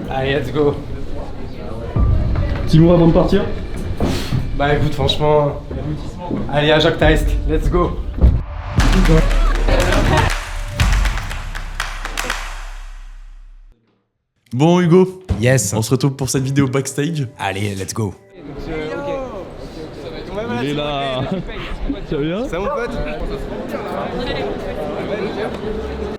Allez, let's go. Petit mot avant de partir? Bah écoute, franchement, allez à Jacques Taest, let's go. Bon Hugo, Yes. on se retrouve pour cette vidéo backstage. Allez, let's go. Il est là. Ça va bien? C'est mon pote.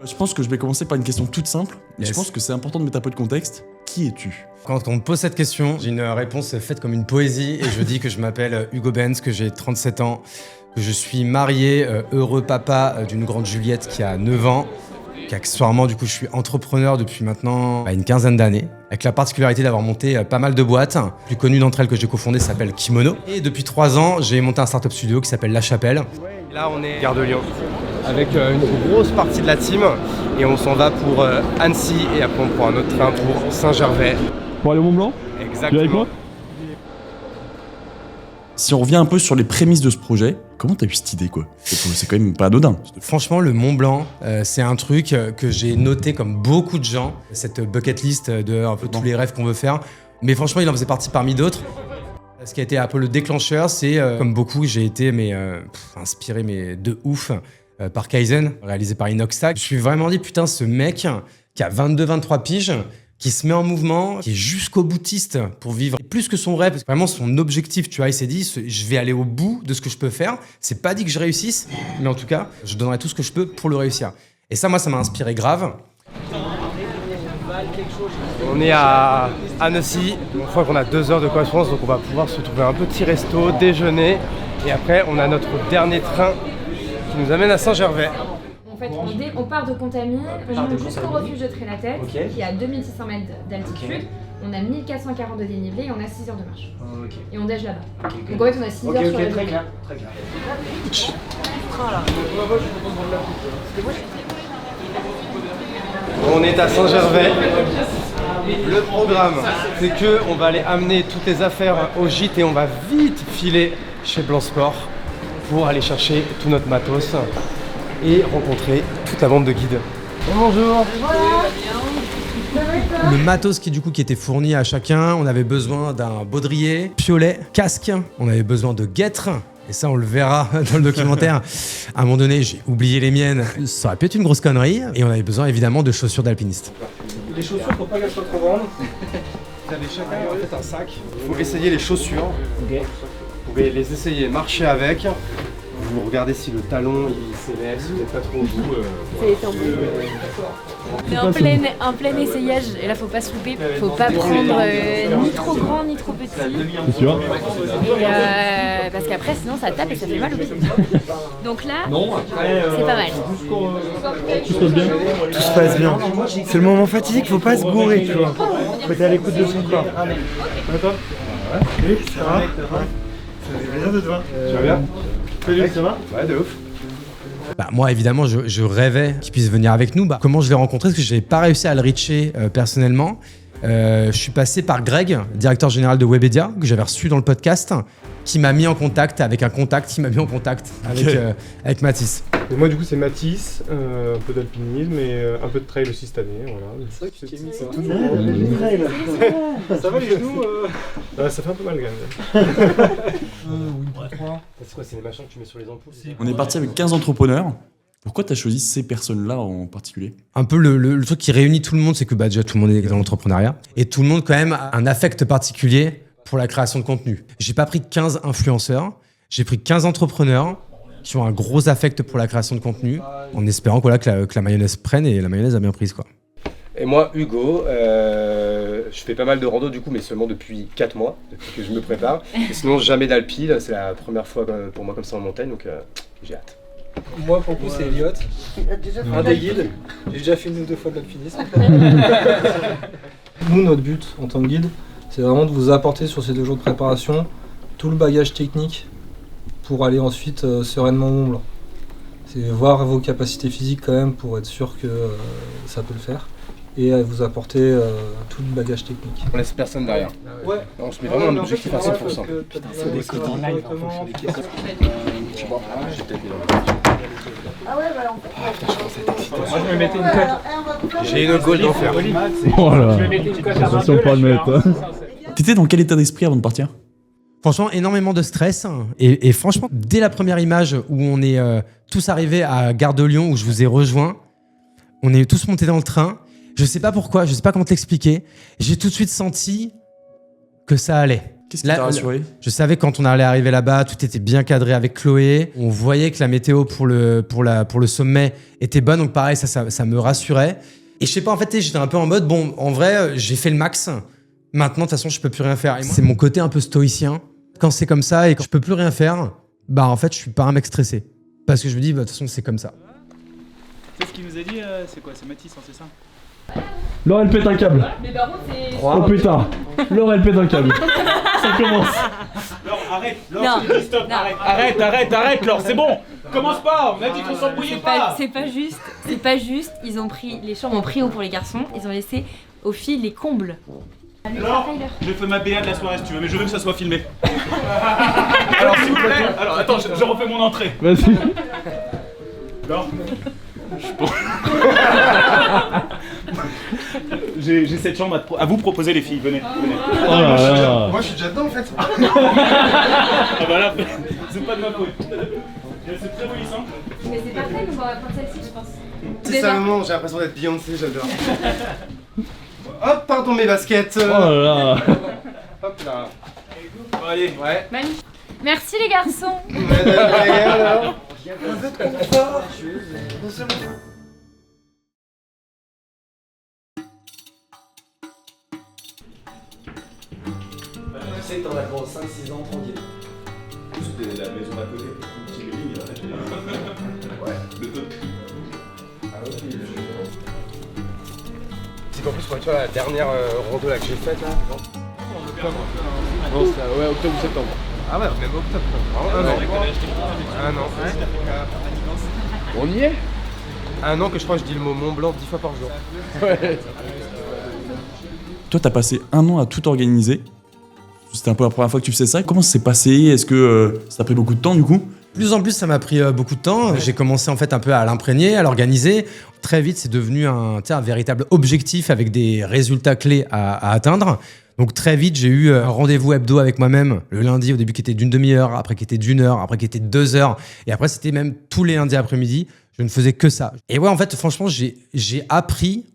Je pense que je vais commencer par une question toute simple. Yes. Je pense que c'est important de mettre un peu de contexte. Qui es-tu? Quand on me pose cette question, j'ai une réponse faite comme une poésie et je dis que je m'appelle Hugo Benz, que j'ai 37 ans, que je suis marié, heureux papa d'une grande Juliette qui a 9 ans, qu'accessoirement du coup je suis entrepreneur depuis maintenant une quinzaine d'années, avec la particularité d'avoir monté pas mal de boîtes. La plus connue d'entre elles que j'ai cofondée s'appelle Kimono. Et depuis 3 ans, j'ai monté un startup studio qui s'appelle La Chapelle. Là, on est Gare de Lyon avec une grosse partie de la team et on s'en va pour Annecy et après on prend un autre train pour Saint-Gervais. Pour aller au Mont Blanc? Tu es Exactement. avec moi? Si on revient un peu sur les prémices de ce projet, comment t'as eu cette idée quoi? C'est quand même pas anodin. Franchement, le Mont Blanc, c'est un truc que j'ai noté comme beaucoup de gens, cette bucket list de un peu tous les rêves qu'on veut faire. Mais franchement, il en faisait partie parmi d'autres. Ce qui a été un peu le déclencheur, c'est comme beaucoup, j'ai été inspiré de ouf par Kaizen, réalisé par Inoxtag. Je me suis vraiment dit, putain, ce mec qui a 22-23 piges, qui se met en mouvement, qui est jusqu'au boutiste pour vivre plus que son rêve, parce que vraiment son objectif, tu vois, il s'est dit, je vais aller au bout de ce que je peux faire. C'est pas dit que je réussisse, mais en tout cas, je donnerai tout ce que je peux pour le réussir. Et ça, moi, ça m'a inspiré grave. On est à Annecy, une fois qu'on a 2 heures de correspondance, donc on va pouvoir se trouver un petit resto, déjeuner et après on a notre dernier train qui nous amène à Saint-Gervais. En fait, on part de Contamine, on monte jusqu'au refuge de Trélatet, qui est à 2600 mètres d'altitude. On a 1440 de dénivelé et on a 6 heures de marche. Et on déj là-bas. Donc en fait, on a 6 heures sur la journée. Très clair. On est à Saint-Gervais. Le programme, c'est que on va aller amener toutes les affaires au gîte et on va vite filer chez Blanc Sport pour aller chercher tout notre matos et rencontrer toute la bande de guides. Bonjour. Le matos qui était fourni à chacun, on avait besoin d'un baudrier, piolet, casque, on avait besoin de guêtres. Et ça, on le verra dans le documentaire. À un moment donné, j'ai oublié les miennes. Ça aurait pu être une grosse connerie. Et on avait besoin évidemment de chaussures d'alpiniste. Les chaussures, faut pas qu'elles soient trop grandes. Vous avez chacun en fait un sac. Il faut essayer les chaussures. Vous pouvez les essayer, marcher avec. Vous regardez si le talon il s'élève, si vous n'êtes pas trop au bout. On est en plein essayage et là faut pas se louper, faut pas prendre ni trop grand ni trop petit. C'est sûr? Et parce qu'après sinon ça tape et ça fait mal au pied. Donc là, c'est pas mal. Tout se passe bien? Tout se passe bien. C'est le moment fatidique, faut pas se gourer, tu vois. Faut être à l'écoute de son corps. D'accord? Oui, ça va? Ça fait plaisir de te voir. Tu vas bien? Salut, ça va? Ouais, de ouf. Moi, évidemment, je rêvais qu'il puisse venir avec nous. Comment je l'ai rencontré? Parce que je n'avais pas réussi à le reacher personnellement. Je suis passé par Greg, directeur général de Webedia, que j'avais reçu dans le podcast, qui m'a mis en contact avec un contact qui m'a mis en contact avec Mathis. Et moi du coup c'est Mathis, un peu d'alpinisme et un peu de trail aussi cette année, voilà. C'est vrai que tu t'es mis ça. Ça va les genoux ça fait un peu mal quand même. C'est quoi, c'est les machins que tu mets sur les ampoules? On est parti avec 15 entrepreneurs. Pourquoi t'as choisi ces personnes-là en particulier? Un peu le truc qui réunit tout le monde, c'est que déjà tout le monde est dans l'entrepreneuriat. Et tout le monde quand même a un affect particulier pour la création de contenu. J'ai pas pris 15 influenceurs, j'ai pris 15 entrepreneurs qui ont un gros affect pour la création de contenu, en espérant que la mayonnaise prenne, et la mayonnaise a bien prise, quoi. Et moi, Hugo, je fais pas mal de rando du coup, mais seulement depuis 4 mois, depuis que je me prépare. Et sinon, jamais d'alpi, c'est la première fois pour moi comme ça en montagne, donc j'ai hâte. Moi, pour le coup, c'est Elliot, un des guides. J'ai déjà fait 1 ou 2 fois de l'alpinisme. Nous, notre but en tant que guide, c'est vraiment de vous apporter sur ces 2 jours de préparation tout le bagage technique pour aller ensuite sereinement au Mont Blanc. C'est voir vos capacités physiques quand même pour être sûr que ça peut le faire et vous apporter tout le bagage technique. On laisse personne derrière. Ouais. On se met vraiment un objectif à 100%. C'est des codes en live en fonction des questions. J'ai peut-être mis dans le Ah ouais, bah on peut. putain, je commence à être excité. Moi je me mettais une cote. J'ai une gaule d'enfer. Oh là. Attention pas le mettre. Hein. T'étais dans quel état d'esprit avant de partir? Franchement, énormément de stress. Et franchement, dès la première image où on est tous arrivés à Gare de Lyon, où je vous ai rejoint, on est tous montés dans le train. Je sais pas pourquoi, je sais pas comment t'expliquer. J'ai tout de suite senti que ça allait. Qu'est-ce qui t'a rassuré? Je savais quand on allait arriver là-bas, tout était bien cadré avec Chloé. On voyait que la météo pour le sommet était bonne, donc pareil, ça me rassurait. Et je sais pas, en fait, j'étais un peu en mode, bon, en vrai, j'ai fait le max. Maintenant, de toute façon, je peux plus rien faire. C'est mon côté un peu stoïcien. Quand c'est comme ça et quand je peux plus rien faire, bah en fait, je suis pas un mec stressé. Parce que je me dis, bah, de toute façon, c'est comme ça. C'est ce qu'il nous a dit, c'est quoi? C'est Mathis, hein, c'est ça? Laure, elle pète un câble. Mais par contre, c'est. Oh putain. Laure, elle pète un câble. Ça commence. Laure, arrête. Laure, je te dis stop, arrête, Laure, c'est bon. Commence pas, on a dit qu'on s'embrouillait pas. C'est pas juste. Ils ont pris, les chambres ont pris haut pour les garçons, ils ont laissé aux filles les combles. Laure, je fais ma BA de la soirée si tu veux, mais je veux que ça soit filmé. Alors s'il vous plaît, alors attends, je refais mon entrée. Vas-y. Laure. J'ai cette chambre à vous proposer les filles, venez. Oh là là. Moi je suis déjà dedans en fait. Ah bah là, c'est pas de ma faute. C'est très brillissant. Mais c'est parfait, on va prendre celle-ci, je pense. C'est ça le moment, j'ai l'impression d'être Beyoncé, j'adore. Hop, pardon mes baskets. Oh là là. Hop là. Bon, allez, ouais. Magnifique. Merci les garçons. Tu sais que t'en as pour 5-6 ans tranquille. C'était la maison d'à côté. J'ai les lignes, ouais. Le taux. Ah oui, c'est qu'en plus, quand tu vois la dernière rando là que j'ai faite là. Non, c'est ouais, octobre ou septembre. Ah ouais, même octobre. Un an. On y est? Un an que je crois que je dis le mot Mont Blanc 10 fois par jour. Ouais. Toi, t'as passé un an à tout organiser. C'était un peu la première fois que tu faisais ça. Comment ça s'est passé? Est-ce que ça a pris beaucoup de temps du coup? De plus en plus, ça m'a pris beaucoup de temps. J'ai commencé en fait un peu à l'imprégner, à l'organiser. Très vite, c'est devenu un véritable objectif avec des résultats clés à atteindre. Donc très vite, j'ai eu un rendez-vous hebdo avec moi-même le lundi, au début qui était d'une demi-heure, après qui était d'une heure, après qui était 2 heures. Et après, c'était même tous les lundis après-midi. Je ne faisais que ça. Et ouais, en fait, franchement, j'ai appris...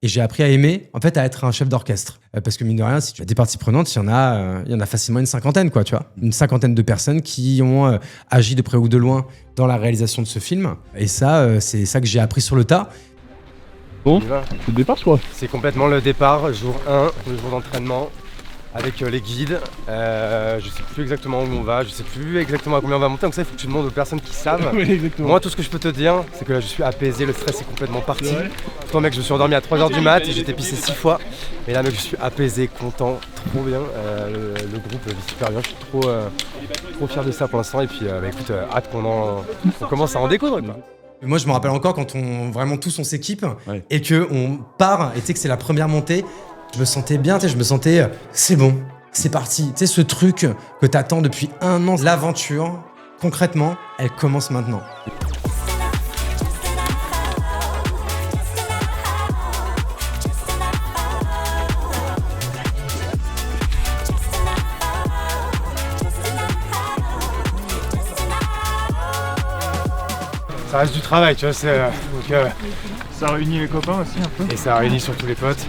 Et j'ai appris à aimer, en fait, à être un chef d'orchestre. Parce que mine de rien, si tu as des parties prenantes, il y en a facilement une cinquantaine, quoi, tu vois. Une cinquantaine de personnes qui ont agi de près ou de loin dans la réalisation de ce film. Et ça, c'est ça que j'ai appris sur le tas. Bon, c'est le départ, je crois. C'est complètement le départ, jour 1, le jour d'entraînement, avec les guides. Je sais plus exactement où on va, je sais plus exactement à combien on va monter, donc ça il faut que tu demandes aux personnes qui savent. Oui, exactement. Moi tout ce que je peux te dire, c'est que là je suis apaisé, le stress est complètement parti. Toi mec, je me suis endormi à 3h du mat, j'étais pissé 6 fois. Et là mec, je suis apaisé, content, trop bien. Le groupe vit super bien, je suis trop fier de ça pour l'instant. Et puis écoute, hâte qu'on commence à en découdre quoi. Moi je me rappelle encore quand vraiment tous on s'équipe et qu'on part, et tu sais que c'est la première montée. Je me sentais bien, je me sentais, c'est bon, c'est parti. Tu sais, ce truc que t'attends depuis un an, l'aventure, concrètement, elle commence maintenant. Ça reste du travail, tu vois, Ça réunit les copains aussi un peu. Et ça réunit surtout les potes.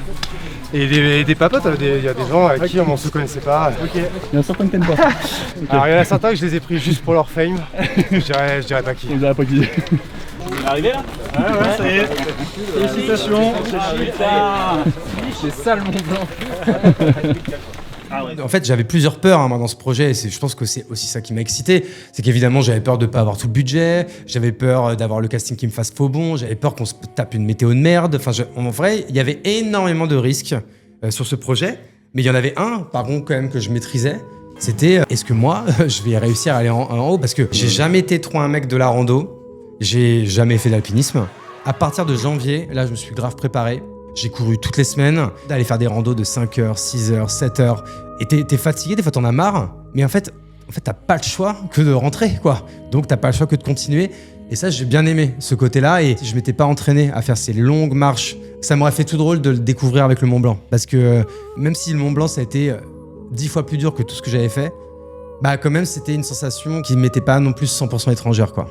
Et des papotes, il y a des gens avec qui on se connaissait pas. Ok. Il y en a certains que t'aimes pas. Alors il y en a certains que je les ai pris juste pour leur fame. Je dirais pas qui. On dirait pas qui. On est arrivé là? Ah ouais, ça y est. Félicitations. C'est ça le Mont Blanc. Ah ouais. En fait, j'avais plusieurs peurs moi, dans ce projet, et je pense que c'est aussi ça qui m'a excité. C'est qu'évidemment, j'avais peur de pas avoir tout le budget, j'avais peur d'avoir le casting qui me fasse faux bon, j'avais peur qu'on se tape une météo de merde. Enfin, en vrai, il y avait énormément de risques sur ce projet, mais il y en avait un, par contre, quand même, que je maîtrisais. C'était, est-ce que moi, je vais réussir à aller en haut? Parce que j'ai jamais été trop un mec de la rando, j'ai jamais fait d'alpinisme. À partir de janvier, là, je me suis grave préparé. J'ai couru toutes les semaines, d'aller faire des randos de 5h, 6h, 7h. Et t'es fatigué, des fois t'en as marre, mais en fait t'as pas le choix que de rentrer, quoi. Donc t'as pas le choix que de continuer. Et ça, j'ai bien aimé ce côté-là, et je m'étais pas entraîné à faire ces longues marches. Ça m'aurait fait tout drôle de le découvrir avec le Mont Blanc, parce que même si le Mont Blanc, ça a été 10 fois plus dur que tout ce que j'avais fait, bah quand même, c'était une sensation qui m'était pas non plus 100% étrangère, quoi.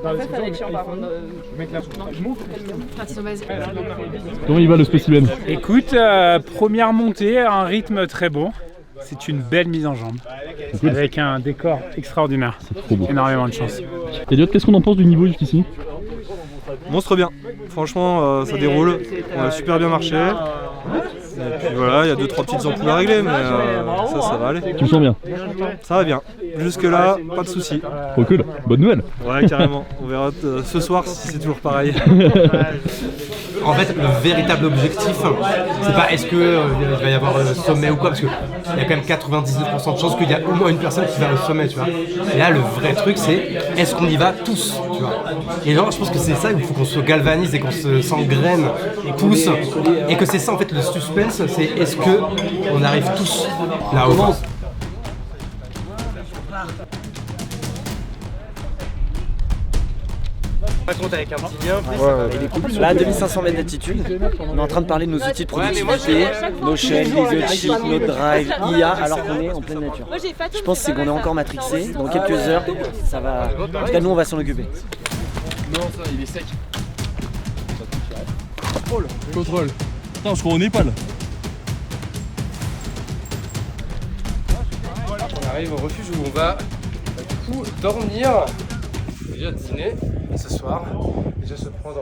En fait, ça va être chiant par contre. Comment il va le spécimen? Écoute, première montée, un rythme très bon. C'est une belle mise en jambe. Avec un décor extraordinaire. C'est trop beau. Énormément de chance. Elliot, qu'est-ce qu'on en pense du niveau jusqu'ici? Monstre bien. Franchement, ça déroule. On a super bien marché. Et puis voilà, il y a 2-3 petites ampoules à régler, mais ça va aller. Tu le sens bien? Ça va bien. Jusque là, pas de soucis. Trop cool, bonne nouvelle. Ouais, carrément. On verra ce soir si c'est toujours pareil. En fait, le véritable objectif, c'est pas est-ce qu'il va y avoir le sommet ou quoi, parce qu'il y a quand même 99% de chances qu'il y a au moins une personne qui va au sommet, tu vois. Et là, le vrai truc, c'est est-ce qu'on y va tous, tu vois. Et genre, je pense que c'est ça, il faut qu'on se galvanise et qu'on s'engraine tous. Et que c'est ça, en fait, le suspense, c'est est-ce qu'on arrive tous là-haut. Raconte avec un petit lien. Là, à 2500 mètres d'altitude, on est en train de parler de nos outils de productivité, nos chaînes, les outils, notre drive, IA, alors qu'on est en pleine nature. Je pense qu'on est encore matrixé. Dans quelques heures, ça va. En tout cas, nous, on va s'en occuper. Non, ça, il est sec. Contrôle. Attends, on se croit au Népal. On arrive au refuge où on va du coup dormir, déjà dîner ce soir, déjà se prendre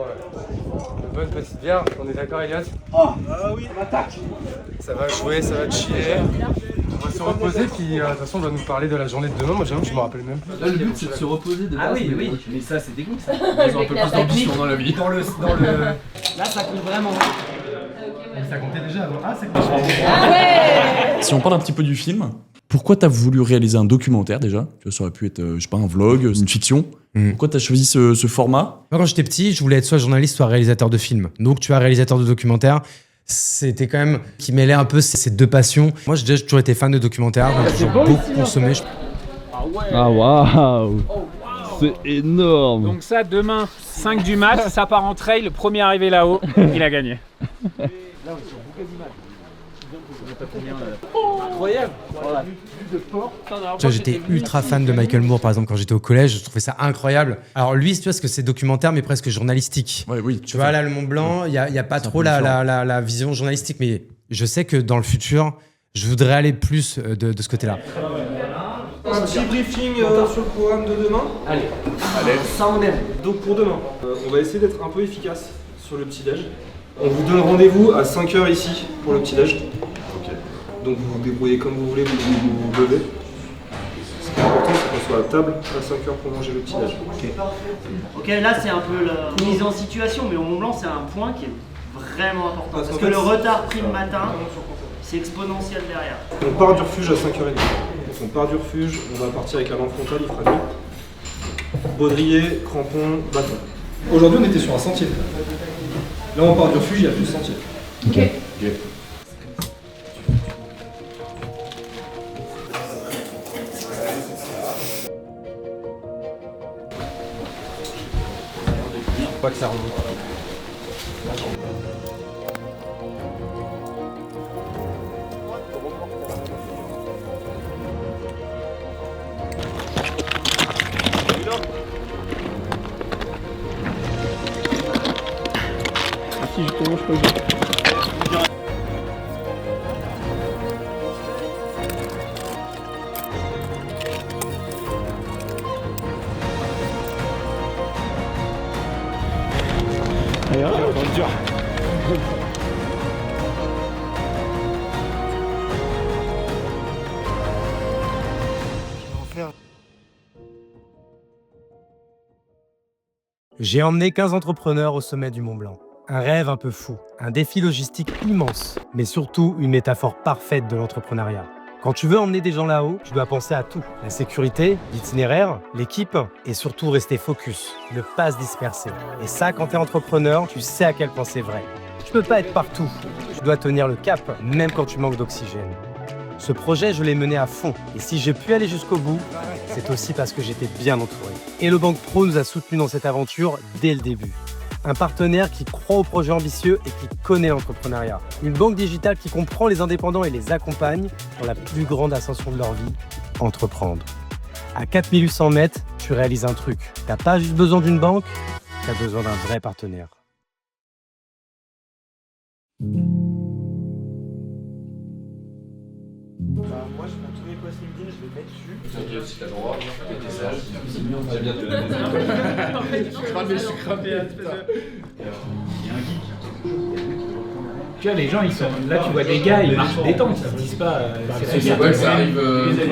une bonne petite bière. On est d'accord, Elliot? Oh oui, on attaque. Ça va jouer, ça va chiller. On va se reposer, puis de toute façon on va nous parler de la journée de demain. Moi j'avoue que je me rappelle même. Là le but c'est de se reposer de base. Ah oui, oui. Mais ça c'est technique ça. Ils ont un peu plus d'ambition dans la vie. Là, ça compte vraiment. Ça comptait déjà avant. Ah, c'est Si on parle un petit peu du film, pourquoi t'as voulu réaliser un documentaire déjà? Tu vois, ça aurait pu être, je sais pas, un vlog, une fiction. Pourquoi t'as choisi ce format? Moi, quand j'étais petit, je voulais être soit journaliste, soit réalisateur de films. Donc, tu as réalisateur de documentaire. C'était quand même qui mêlait un peu ces deux passions. Moi, j'ai toujours été fan de documentaires, donc j'ai beaucoup consommé. Ah waouh, c'est énorme. Donc ça, demain, 5 du mat, ça part en trail, le premier arrivé là-haut, il a gagné. Incroyable. J'étais ultra fan de Michael Moore, par exemple, quand j'étais au collège. Je trouvais ça incroyable. Alors lui, tu vois, ce que c'est documentaire, mais presque journalistique. Ouais, oui. Tu vois, là, le Mont Blanc, il n'y a pas trop la vision journalistique, mais je sais que dans le futur, je voudrais aller plus de ce côté-là. Un petit briefing sur le programme de demain. Allez. Ça on aime. Donc pour demain, on va essayer d'être un peu efficace sur le petit-déj. On vous donne rendez-vous à 5h ici pour le petit-déj. Donc vous vous débrouillez comme vous voulez, vous vous levez. Ce qui est important, c'est qu'on soit à table à 5h pour manger le petit-déj. Ok, là c'est un peu la mise en situation, mais au Mont Blanc c'est un point qui est vraiment important. Parce que le retard pris le matin, c'est exponentiel derrière. On part du refuge à 5h30. Donc on part du refuge, on va partir avec un vent frontal, il fera nuit. Baudrier, crampons, bâton. Aujourd'hui on était sur un sentier. Là on part du refuge, il n'y a plus de sentier. Ok. Pas que ça remonte. Si justement je crois que J'ai emmené 15 entrepreneurs au sommet du Mont Blanc. Un rêve un peu fou, un défi logistique immense, mais surtout une métaphore parfaite de l'entrepreneuriat. Quand tu veux emmener des gens là-haut, tu dois penser à tout. La sécurité, l'itinéraire, l'équipe et surtout rester focus, ne pas se disperser. Et ça, quand tu es entrepreneur, tu sais à quel point c'est vrai. Tu peux pas être partout, tu dois tenir le cap, même quand tu manques d'oxygène. Ce projet, je l'ai mené à fond. Et si j'ai pu aller jusqu'au bout, c'est aussi parce que j'étais bien entouré. Hello Bank Pro nous a soutenus dans cette aventure dès le début. Un partenaire qui croit au projet ambitieux et qui connaît l'entrepreneuriat. Une banque digitale qui comprend les indépendants et les accompagne dans la plus grande ascension de leur vie, entreprendre. À 4800 mètres, tu réalises un truc. T'as pas juste besoin d'une banque, t'as besoin d'un vrai partenaire. Moi, je prends tous mes posts LinkedIn, je les mets dessus. T'inquiète, si t'as le droit, t'es sage. J'ai bien te Je suis cramé, Tu vois, les gens, ils sont là, tu vois des gars, ils marchent détente, ils se disent pas. C'est vrai que ça arrive.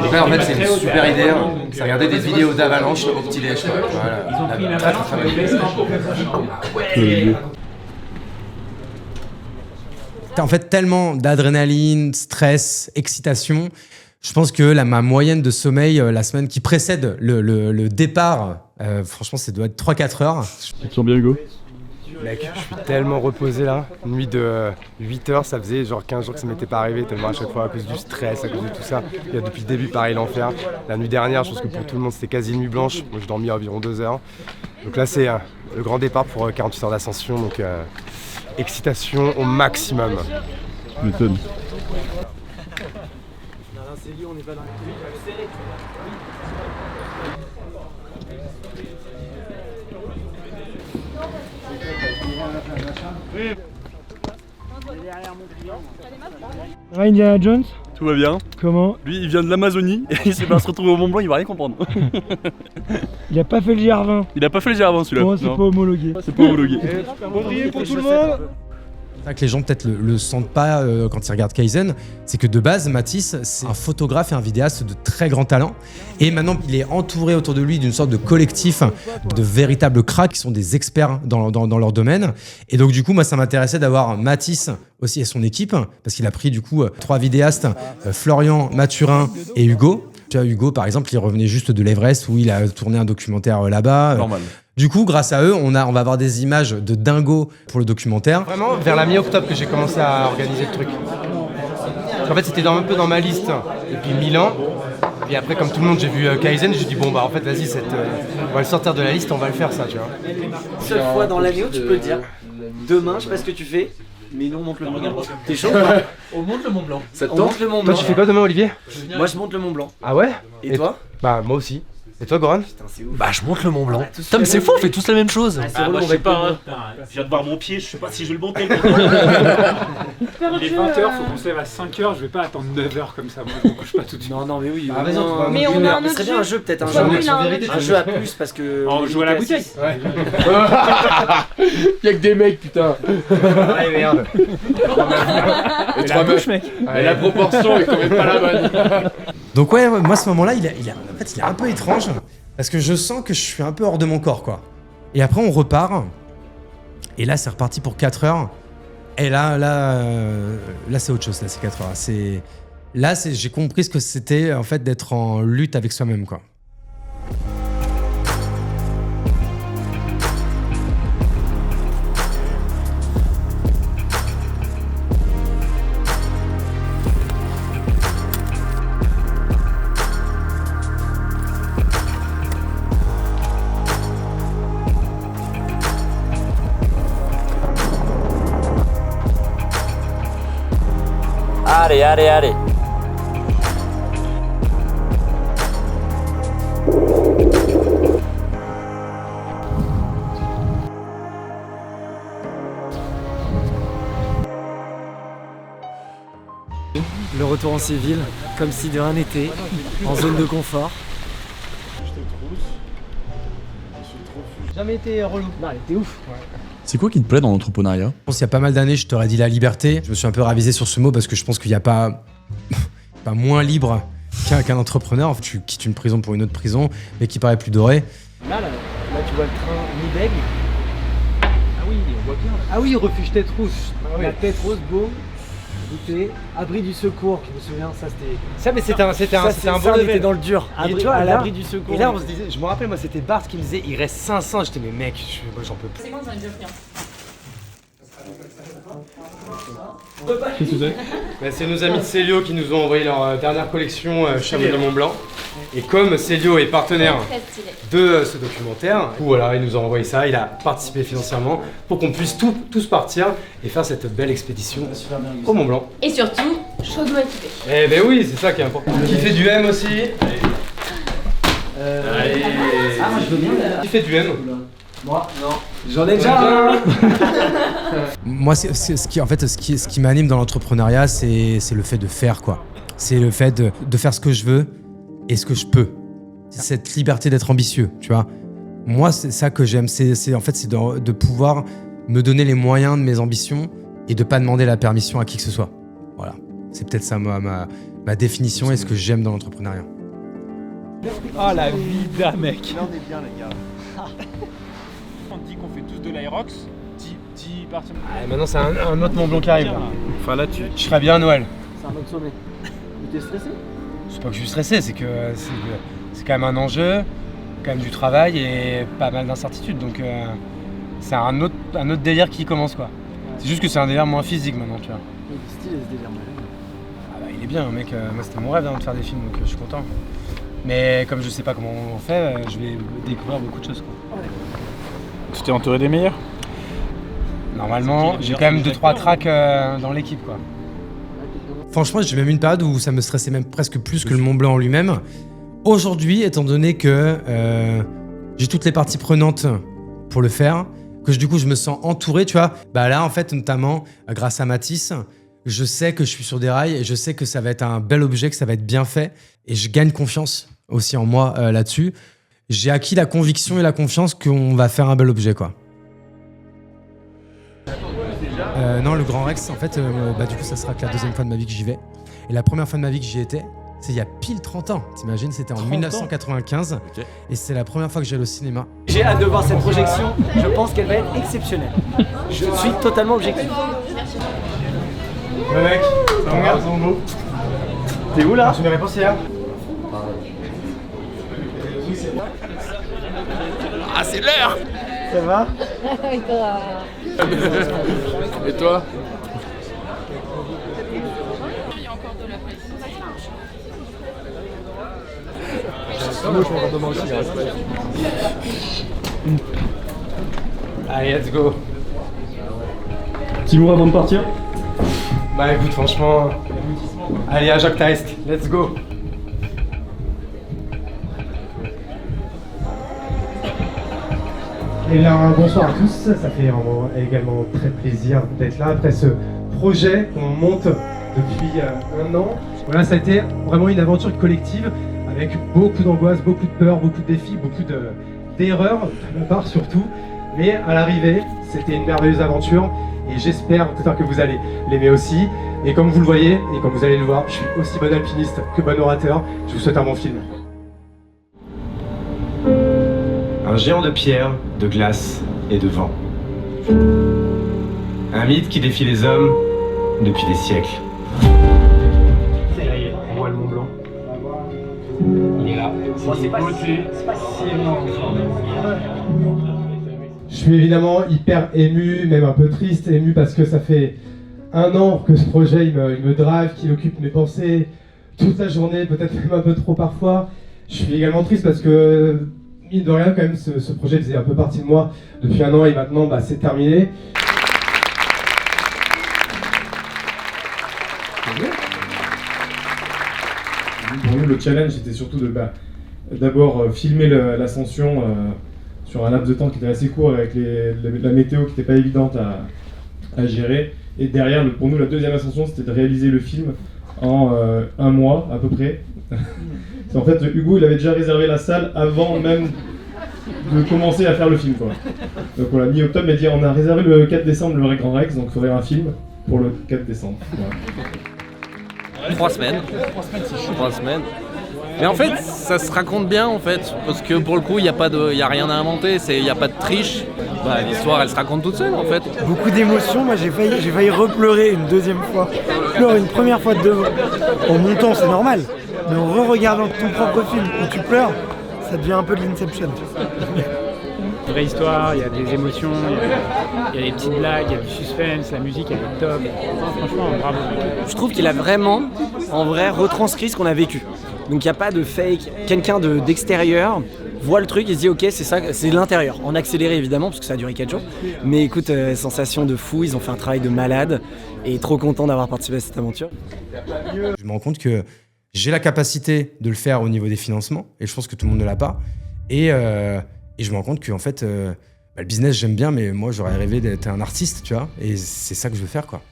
Après, en fait, c'est une super idée. C'est regarder des vidéos d'avalanche au petit-déj. Voilà. Ils ont pris une avalanche, T'as en fait tellement d'adrénaline, stress, excitation. Je pense que ma moyenne de sommeil la semaine qui précède le départ, franchement, ça doit être 3-4 heures. Tu te sens bien, Hugo? Mec, je suis tellement reposé là. Une nuit de 8 heures, ça faisait genre 15 jours que ça m'était pas arrivé, tellement à chaque fois à cause du stress, à cause de tout ça. Il y a depuis le début, pareil, l'enfer. La nuit dernière, je pense que pour tout le monde, c'était quasi nuit blanche. Moi, je dormis à environ 2 heures. Donc là, c'est le grand départ pour 48 heures d'ascension. Donc, excitation au maximum. Tu m'étonnes. on n'est pas dans les Ouais, Indiana Jones. Tout va bien. Comment? Lui, il vient de l'Amazonie et il s'est pas se retrouver au Mont Blanc, il va rien comprendre. Il a pas fait le GR20. Il a pas fait le GR20 celui-là. Bon, c'est pas homologué. C'est pas homologué. Baudrier pour tout le monde. C'est vrai que les gens peut-être le sentent pas quand ils regardent Kaizen, c'est que de base, Mathis, c'est un photographe et un vidéaste de très grand talent. Et maintenant, il est entouré autour de lui d'une sorte de collectif de véritables cracks qui sont des experts dans leur domaine. Et donc, du coup, moi, ça m'intéressait d'avoir Mathis aussi et son équipe, parce qu'il a pris, du coup, 3 vidéastes, Florian, Mathurin et Hugo. Tu vois, Hugo, par exemple, il revenait juste de l'Everest où il a tourné un documentaire là-bas. Normal. Du coup, grâce à eux, on va avoir des images de dingo pour le documentaire. Vraiment, vers la mi-octobre que j'ai commencé à organiser le truc. En fait, c'était un peu dans ma liste depuis 1000 ans. Et après, comme tout le monde, j'ai vu Kaizen, j'ai dit bon bah en fait vas-y, on va le sortir de la liste, on va le faire ça, tu vois. Seule fois dans l'année où tu peux dire demain, je sais pas ce que tu fais, mais nous on monte le Mont Blanc. T'es chaud ou pas? On monte le Mont Blanc. On monte le Mont Blanc. Toi tu fais quoi demain, Olivier? Moi je monte le Mont Blanc. Ah ouais? Et toi? Bah moi aussi. Et toi, Goran? Bah, je monte le Mont Blanc. Putain, mais c'est fou, on fait tous la même chose. Moi, je sais pas. Je viens de voir mon pied, je sais pas si je vais le monter. Il est 20h, faut qu'on se lève à 5h, je vais pas attendre 9h comme ça, moi je me couche pas tout de suite. Non, mais oui. Ah, vas-y, mais on a un autre serait bien un jeu, peut-être un jeu à plus parce que. On joue à la bouteille. Ouais. Y'a que des mecs, putain. Ouais, merde. Et 3 meufs, mec. Et la proportion est quand même pas la bonne. Donc ouais, moi ce moment-là, il est un peu étrange parce que je sens que je suis un peu hors de mon corps, quoi. Et après on repart et là c'est reparti pour 4 heures. Et là c'est autre chose, là c'est 4 heures. J'ai compris ce que c'était en fait d'être en lutte avec soi-même, quoi. Allez. Le retour en civil, comme si de rien n'était, en zone de confort. Jamais été relou. Non, elle était ouf. C'est quoi qui te plaît dans l'entrepreneuriat? Je pense qu'il y a pas mal d'années, je t'aurais dit la liberté. Je me suis un peu ravisé sur ce mot parce que je pense qu'il n'y a pas moins libre qu'un entrepreneur. Tu quittes une prison pour une autre prison, mais qui paraît plus doré. Là, tu vois le train Nidaigle. Ah oui, on voit bien. Ah oui, refuge tête rouge. Ah oui. La tête rose, beau. Goûter, abri du secours, je me souviens, ça c'était. Ça, mais c'était un bon level. level. Dans le dur. Et toi, à l'abri du secours. Et là, on se disait, je me rappelle, moi, c'était Bart qui me disait, il reste 500. J'étais, mais mec, moi, j'en peux plus. C'est moi, j'en ai déjà pris un. Qu'est-ce que c'est? Bah, c'est nos amis de Célio qui nous ont envoyé leur dernière collection Chamonix Mont Blanc. Et comme Célio est partenaire de ce documentaire, voilà, il nous a envoyé ça, il a participé financièrement pour qu'on puisse tous partir et faire cette belle expédition au Mont Blanc. Et surtout, chaudement équipé. Eh ben oui, c'est ça qui est important. Qui fait du M aussi? Allez. Ah, moi je veux bien. Qui fait du M? Moi, non. J'en ai déjà un. Moi, ce qui m'anime dans l'entrepreneuriat, c'est le fait de faire, quoi. C'est le fait de faire ce que je veux et ce que je peux. C'est cette liberté d'être ambitieux, tu vois. Moi, c'est ça que j'aime. C'est de pouvoir me donner les moyens de mes ambitions et de pas demander la permission à qui que ce soit. Voilà. C'est peut-être ça ma définition et ce que j'aime dans l'entrepreneuriat. Oh la vida, mec. Là on est bien les gars. On dit qu'on fait tous de l'Aerox, 10 parties. Maintenant c'est un autre Mont Blanc qui arrive. Enfin là tu... Je serais bien à Noël. C'est un autre sommet. Mais t'es stressé? C'est pas que je suis stressé, c'est que c'est quand même un enjeu, quand même du travail et pas mal d'incertitudes. Donc c'est un autre délire qui commence quoi. C'est juste que c'est un délire moins physique maintenant, tu vois. C'est stylé ce délire, Ah bah il est bien, mec. Moi c'était mon rêve de faire des films, donc je suis content. Mais comme je sais pas comment on fait, je vais découvrir beaucoup de choses quoi. Tu t'es entouré des meilleurs? Normalement, j'ai quand même 2-3 tracks dans l'équipe quoi. Franchement, j'ai même une période où ça me stressait même presque plus que le Mont Blanc en lui-même. Aujourd'hui, étant donné que j'ai toutes les parties prenantes pour le faire, que du coup je me sens entouré, tu vois, bah là en fait notamment grâce à Mathis, je sais que je suis sur des rails et je sais que ça va être un bel objet, que ça va être bien fait et je gagne confiance aussi en moi là-dessus. J'ai acquis la conviction et la confiance qu'on va faire un bel objet quoi. Non, le Grand Rex, en fait, du coup, ça sera que la deuxième fois de ma vie que j'y vais. Et la première fois de ma vie que j'y étais, c'est il y a pile 30 ans. T'imagines, c'était en 1995. Okay. Et c'est la première fois que j'allais au cinéma. J'ai hâte de voir cette projection. Je pense qu'elle va être exceptionnelle. Je suis totalement objectif. Ouais, mec, ça regarde, c'est beau. T'es où là? Tu m'avais pensé hier. Ah, c'est l'heure! Ça va? Et toi? Allez, let's go. Petit mot avant de partir? Bah écoute, franchement, allez à Jacques Taest, let's go. Eh bien, bonsoir à tous, ça fait vraiment également très plaisir d'être là après ce projet qu'on monte depuis un an. Voilà, ça a été vraiment une aventure collective avec beaucoup d'angoisse, beaucoup de peur, beaucoup de défis, beaucoup d'erreurs, de ma part surtout. Mais à l'arrivée, c'était une merveilleuse aventure et j'espère que vous allez l'aimer aussi. Et comme vous le voyez, et comme vous allez le voir, je suis aussi bon alpiniste que bon orateur. Je vous souhaite un bon film. Un géant de pierre, de glace et de vent. Un mythe qui défie les hommes depuis des siècles. Ça y est, on voit le Mont Blanc. Il est là. C'est pas si énorme. Je suis évidemment hyper ému, même un peu triste, ému parce que ça fait un an que ce projet il me drive, qu'il occupe mes pensées toute la journée, peut-être même un peu trop parfois. Je suis également triste parce que mine de rien, quand même, ce projet faisait un peu partie de moi depuis un an et maintenant, c'est terminé. Pour nous, le challenge, c'était surtout d'abord filmer l'ascension sur un laps de temps qui était assez court avec la météo qui n'était pas évidente à gérer. Et derrière, pour nous, la deuxième ascension, c'était de réaliser le film en un mois à peu près. En fait, Hugo, il avait déjà réservé la salle avant même de commencer à faire le film, quoi. Donc voilà, mi-octobre, il a dit on a réservé le 4 décembre le Grand Rex, donc il faudrait un film pour le 4 décembre. Voilà. 3 semaines. 3 semaines. Mais en fait, ça se raconte bien en fait, parce que pour le coup, il n'y a rien à inventer, il n'y a pas de triche. L'histoire, elle se raconte toute seule en fait. Beaucoup d'émotions, moi j'ai failli repleurer une deuxième fois. Pleure une première fois de devant. En montant, c'est normal. Mais en re-regardant ton propre film où tu pleures, ça devient un peu de l'Inception. vraie histoire, il y a des émotions, il y a des petites blagues, il y a du suspense, la musique elle est top. Non, franchement, bravo. Je trouve qu'il a vraiment, en vrai, retranscrit ce qu'on a vécu. Donc il n'y a pas de fake. Quelqu'un d'extérieur voit le truc et se dit ok, c'est ça, c'est l'intérieur. En accéléré évidemment, parce que ça a duré 4 jours. Mais écoute, sensation de fou, ils ont fait un travail de malade et trop content d'avoir participé à cette aventure. Je me rends compte que j'ai la capacité de le faire au niveau des financements et je pense que tout le monde ne l'a pas. Et je me rends compte que en fait, le business j'aime bien, mais moi j'aurais rêvé d'être un artiste, tu vois. Et c'est ça que je veux faire, quoi.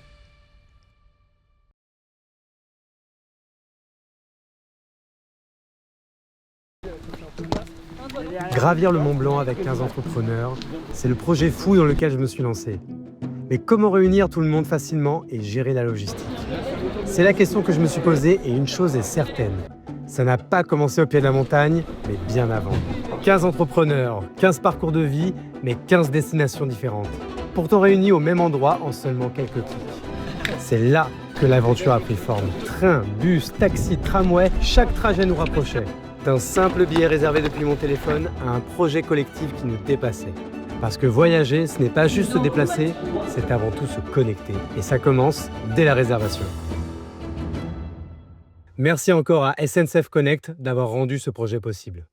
Gravir le Mont Blanc avec 15 entrepreneurs, c'est le projet fou dans lequel je me suis lancé. Mais comment réunir tout le monde facilement et gérer la logistique? C'est la question que je me suis posée et une chose est certaine. Ça n'a pas commencé au pied de la montagne, mais bien avant. 15 entrepreneurs, 15 parcours de vie, mais 15 destinations différentes. Pourtant réunis au même endroit en seulement quelques clics. C'est là que l'aventure a pris forme. Train, bus, taxi, tramway, chaque trajet nous rapprochait. D'un simple billet réservé depuis mon téléphone à un projet collectif qui nous dépassait. Parce que voyager, ce n'est pas juste se déplacer, c'est avant tout se connecter. Et ça commence dès la réservation. Merci encore à SNCF Connect d'avoir rendu ce projet possible.